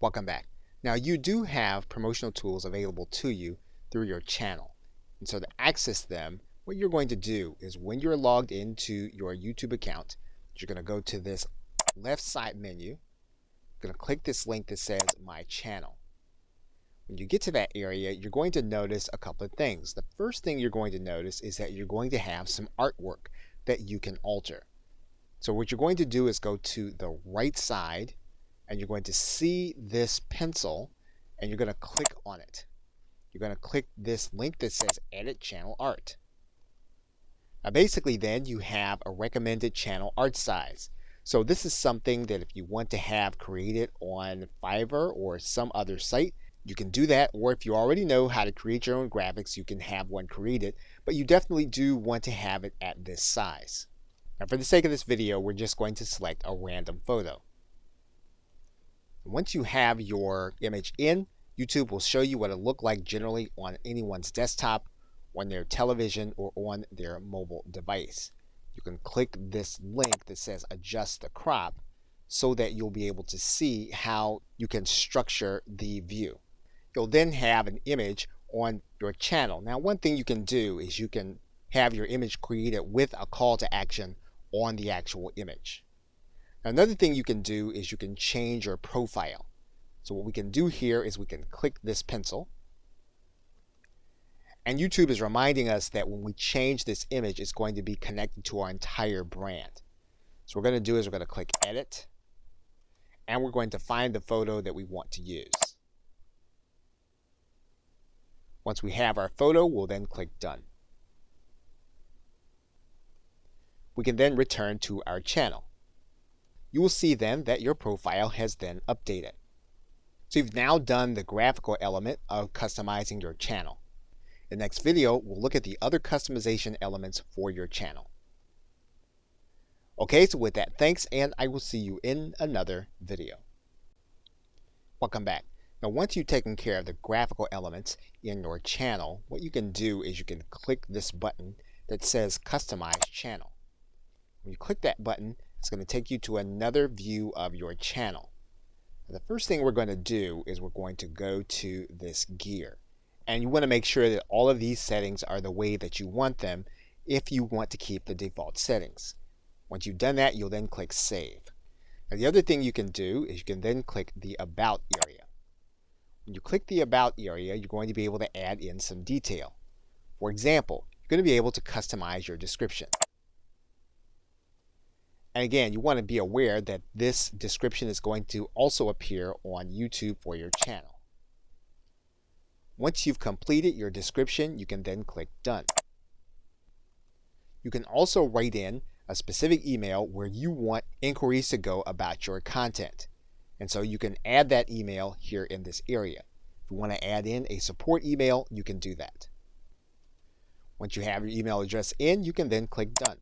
Welcome back. Now you do have promotional tools available to you through your channel. And so to access them, what you're going to do is when you're logged into your YouTube account, you're going to go to this left side menu. You're going to click this link that says My Channel. When you get to that area, you're going to notice a couple of things. The first thing you're going to notice is that you're going to have some artwork that you can alter. So what you're going to do is go to the right side and you're going to see this pencil and you're going to click on it. You're going to click this link that says Edit Channel Art. Now basically then you have a recommended channel art size. So this is something that if you want to have created on Fiverr or some other site, you can do that, or if you already know how to create your own graphics, you can have one created, but you definitely do want to have it at this size. Now for the sake of this video, we're just going to select a random photo. Once you have your image in, YouTube will show you what it looked like generally on anyone's desktop, on their television, or on their mobile device. You can click this link that says Adjust the Crop so that you'll be able to see how you can structure the view. You'll then have an image on your channel. Now one thing you can do is you can have your image created with a call to action on the actual image. Now, another thing you can do is you can change your profile. So what we can do here is we can click this pencil. And YouTube is reminding us that when we change this image, it's going to be connected to our entire brand. So what we're going to do is we're going to click Edit. And we're going to find the photo that we want to use. Once we have our photo, we'll then click Done. We can then return to our channel. You will see then that your profile has then updated. So you've now done the graphical element of customizing your channel. In the next video, we'll look at the other customization elements for your channel. Okay, so with that, thanks, and I will see you in another video. Welcome back. Now once you've taken care of the graphical elements in your channel, what you can do is you can click this button that says Customize Channel. When you click that button, it's going to take you to another view of your channel. Now, the first thing we're going to do is we're going to go to this gear. And you want to make sure that all of these settings are the way that you want them if you want to keep the default settings. Once you've done that, you'll then click Save. Now the other thing you can do is you can then click the About area. When you click the About area, you're going to be able to add in some detail. For example, you're going to be able to customize your description. And again, you want to be aware that this description is going to also appear on YouTube for your channel. Once you've completed your description, you can then click Done. You can also write in a specific email where you want inquiries to go about your content. And so you can add that email here in this area. If you want to add in a support email, you can do that. Once you have your email address in, you can then click Done.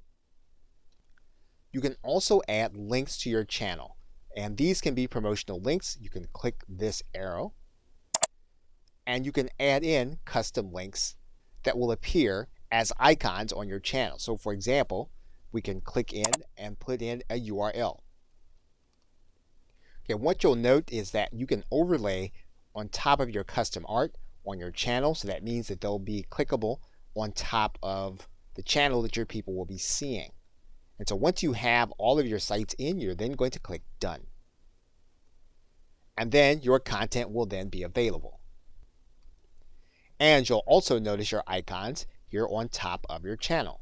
You can also add links to your channel, and these can be promotional links. You can click this arrow, and you can add in custom links that will appear as icons on your channel. So for example, we can click in and put in a URL. Okay, what you'll note is that you can overlay on top of your custom art on your channel, so that means that they'll be clickable on top of the channel that your people will be seeing. And so once you have all of your sites in, you're then going to click Done. And then your content will then be available. And you'll also notice your icons here on top of your channel.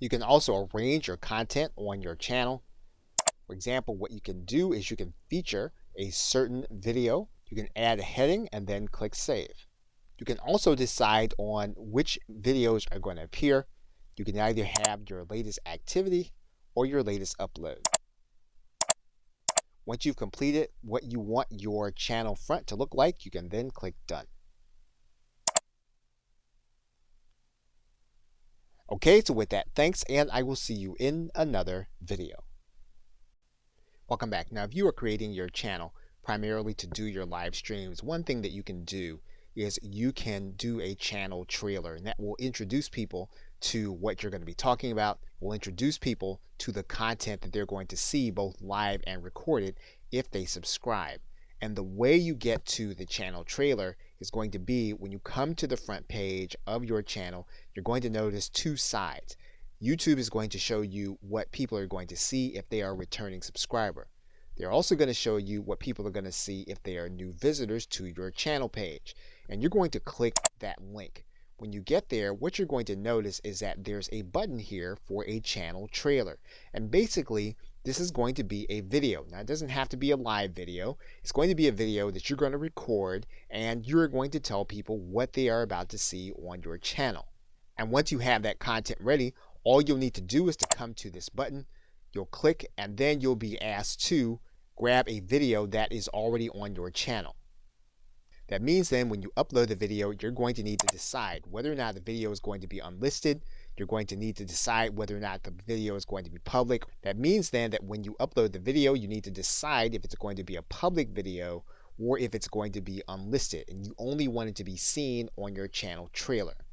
You can also arrange your content on your channel. For example, what you can do is you can feature a certain video. You can add a heading and then click Save. You can also decide on which videos are going to appear. You can either have your latest activity or your latest upload. Once you've completed what you want your channel front to look like, you can then click Done. Okay, so with that, thanks, and I will see you in another video. Welcome back. Now, if you are creating your channel primarily to do your live streams, one thing that you can do is you can do a channel trailer, and that will introduce people to what you're going to be talking about, will introduce people to the content that they're going to see both live and recorded if they subscribe. And the way you get to the channel trailer is going to be when you come to the front page of your channel, you're going to notice two sides. YouTube is going to show you what people are going to see if they are a returning subscriber. They're also going to show you what people are going to see if they are new visitors to your channel page. And you're going to click that link. When you get there, what you're going to notice is that there's a button here for a channel trailer. And basically, this is going to be a video. Now, it doesn't have to be a live video. It's going to be a video that you're going to record, and you're going to tell people what they are about to see on your channel. And once you have that content ready, all you'll need to do is to come to this button. You'll click, and then you'll be asked to grab a video that is already on your channel. That means then when you upload the video, you're going to need to decide whether or not the video is going to be unlisted. You're going to need to decide whether or not the video is going to be public. That means then that when you upload the video, you need to decide if it's going to be a public video or if it's going to be unlisted, and you only want it to be seen on your channel trailer.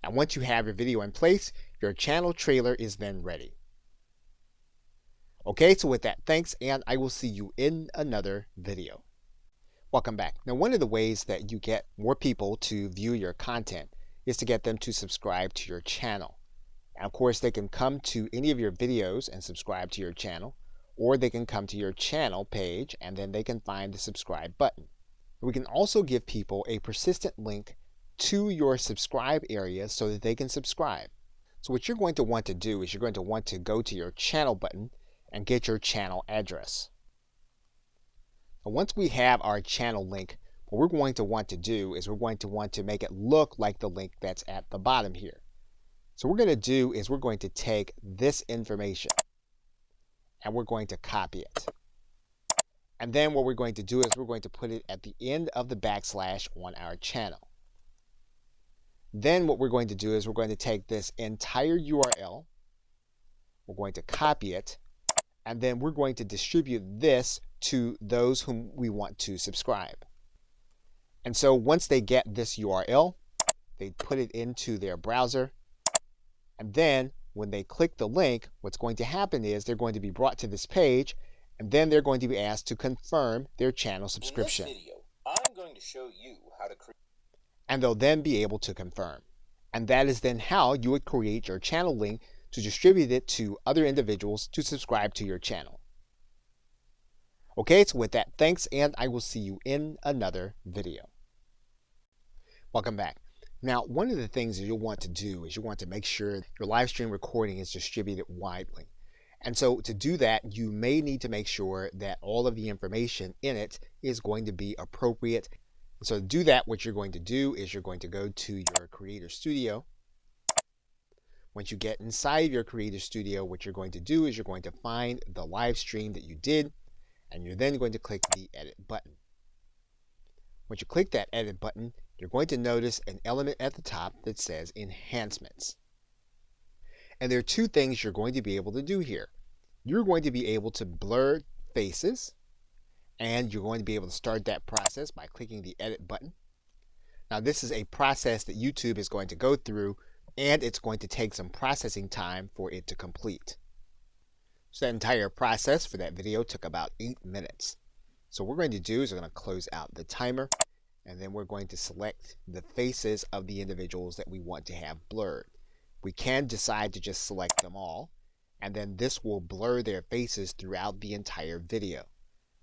And once you have your video in place, your channel trailer is then ready. Okay, so with that, thanks, and I will see you in another video. Welcome back. Now, one of the ways that you get more people to view your content is to get them to subscribe to your channel. And of course, they can come to any of your videos and subscribe to your channel, or they can come to your channel page and then they can find the subscribe button. We can also give people a persistent link to your subscribe area so that they can subscribe. So what you're going to want to do is you're going to want to go to your channel button and get your channel address. Now, once we have our channel link, what we're going to want to do is we're going to want to make it look like the link that's at the bottom here. So what we're going to do is we're going to take this information and we're going to copy it. And then what we're going to do is we're going to put it at the end of the backslash on our channel. Then what we're going to do is we're going to take this entire URL, we're going to copy it, and then we're going to distribute this to those whom we want to subscribe. And so once they get this URL, they put it into their browser, and then when they click the link, what's going to happen is they're going to be brought to this page, and then they're going to be asked to confirm their channel subscription. In this video, I'm going to show you how to create, and they'll then be able to confirm. And that is then how you would create your channel link to distribute it to other individuals to subscribe to your channel. Okay, so with that, thanks, and I will see you in another video. Welcome back. Now, one of the things that you'll want to do is you want to make sure your live stream recording is distributed widely. And so to do that, you may need to make sure that all of the information in it is going to be appropriate. So to do that, what you're going to do is you're going to go to your Creator Studio. Once you get inside of your Creator Studio, what you're going to do is you're going to find the live stream that you did, and you're then going to click the Edit button. Once you click that Edit button, you're going to notice an element at the top that says Enhancements. And there are two things you're going to be able to do here. You're going to be able to blur faces, and you're going to be able to start that process by clicking the Edit button. Now, this is a process that YouTube is going to go through, and it's going to take some processing time for it to complete. So that entire process for that video took about 8 minutes. So what we're going to do is we're going to close out the timer, and then we're going to select the faces of the individuals that we want to have blurred. We can decide to just select them all, and then this will blur their faces throughout the entire video.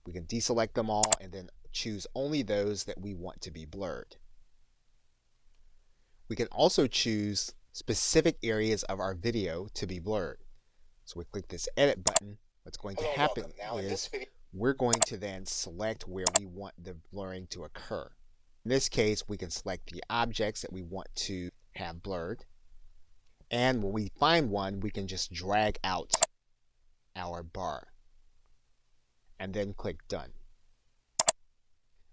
We can deselect them all and then choose only those that we want to be blurred. We can also choose specific areas of our video to be blurred. So we click this Edit button. What's going to happen is we're going to then select where we want the blurring to occur. In this case, we can select the objects that we want to have blurred. And when we find one, we can just drag out our bar and then click Done.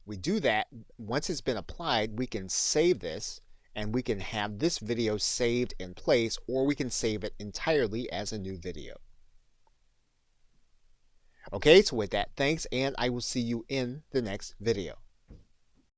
We do that. Once it's been applied, we can save this, and we can have this video saved in place, or we can save it entirely as a new video. Okay, so with that, thanks, and I will see you in the next video.